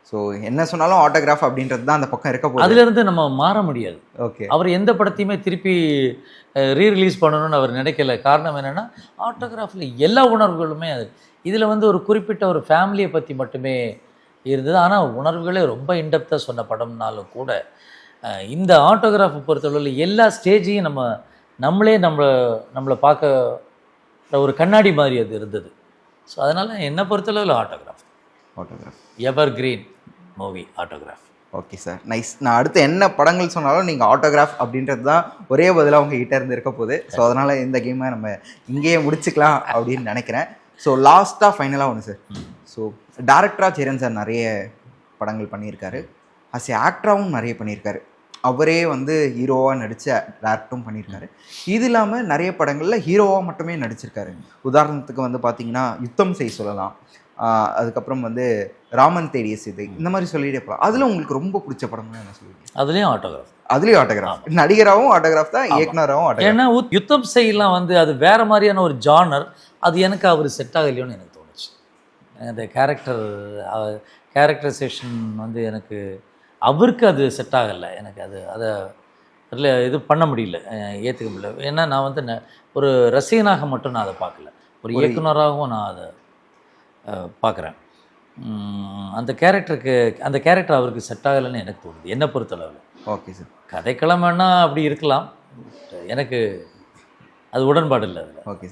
So என்ன சொன்னாலும் autograph அப்படின்றது தான் அந்த பக்கம் இருக்க போகுது. அதுலேருந்து நம்ம மாற முடியாது. ஓகே. அவர் எந்த படத்தையுமே திருப்பி ரீரிலீஸ் பண்ணணும்னு அவர் நினைக்கல. காரணம் என்னென்னா ஆட்டோகிராஃபில் எல்லா உணர்வுகளுமே அது இதில் வந்து ஒரு குறிப்பிட்ட ஒரு ஃபேமிலியை பற்றி மட்டுமே இருந்தது. ஆனால் உணர்வுகளே ரொம்ப இன்டெப்த்தாக சொன்ன படம்னாலும் கூட இந்த ஆட்டோகிராஃபை பொறுத்தளவில் எல்லா ஸ்டேஜையும் நம்மளே நம்மளை பார்க்க ஒரு கண்ணாடி மாதிரி அது இருந்தது. ஸோ அதனால் என்னை பொறுத்தளவில் ஆட்டோகிராஃப் எவர் green movie autograph. Okay sir, nice. நான் அடுத்து என்ன படங்கள் சொன்னாலும் நீங்கள் ஆட்டோகிராஃப் அப்படின்றது தான் ஒரே பதிலாக உங்ககிட்ட இருந்து இருக்க போகுது. ஸோ அதனால் இந்த கேமை நம்ம இங்கேயே முடிச்சுக்கலாம் அப்படின்னு நினைக்கிறேன். ஸோ லாஸ்ட்டாக ஃபைனலாக ஒன்று சார். ஸோ டேரக்டராக சேரன் சார் நிறைய படங்கள் பண்ணியிருக்காரு, அஸ் ஏ ஆக்டராகவும் நிறைய பண்ணியிருக்காரு. அவரே வந்து ஹீரோவாக நடித்து டேரக்டும் பண்ணியிருக்காரு. இது இல்லாமல் நிறைய படங்களில் ஹீரோவாக மட்டுமே நடிச்சிருக்காரு. உதாரணத்துக்கு வந்து பார்த்தீங்கன்னா யுத்தம் செய் சொல்லலாம், அதுக்கப்புறம் வந்து ராமன் தேடிய சீதை, இந்த மாதிரி சொல்லிட்டே போகலாம். அதில் உங்களுக்கு ரொம்ப பிடிச்ச படம்னா என்ன சொல்லுவீங்க? அதுலேயும் ஆட்டோகிராஃப். அதுலேயும் ஆட்டோகிராஃப். நடிகராகவும் ஆட்டோகிராஃப் தான், இயக்குனராகவும் ஆட்டோகிராஃப். ஏன்னா யுத்தம் செய்யலாம் வந்து அது வேறு மாதிரியான ஒரு ஜானர். அது எனக்கு அவர் செட் ஆகலையோன்னு எனக்கு தோணுச்சு. அந்த கேரக்டரைசேஷன் வந்து எனக்கு அவருக்கு அது செட் ஆகலை. எனக்கு அதை அதில் இது பண்ண முடியல, ஏற்றுக்க முடியல. ஏன்னா நான் வந்து ஒரு ரசிகனாக மட்டும் நான் அதை பார்க்கல, ஒரு இயக்குனராகவும் நான் அதை பார்க்குறேன். அந்த கேரக்டர் அவருக்கு செட் ஆகலைன்னு எனக்கு தோணுது, என்னை பொறுத்தளவில். Okay sir. கதைக்களம் வேணால் அப்படி இருக்கலாம், எனக்கு அது உடன்பாடு இல்லை அதில். ஓகே.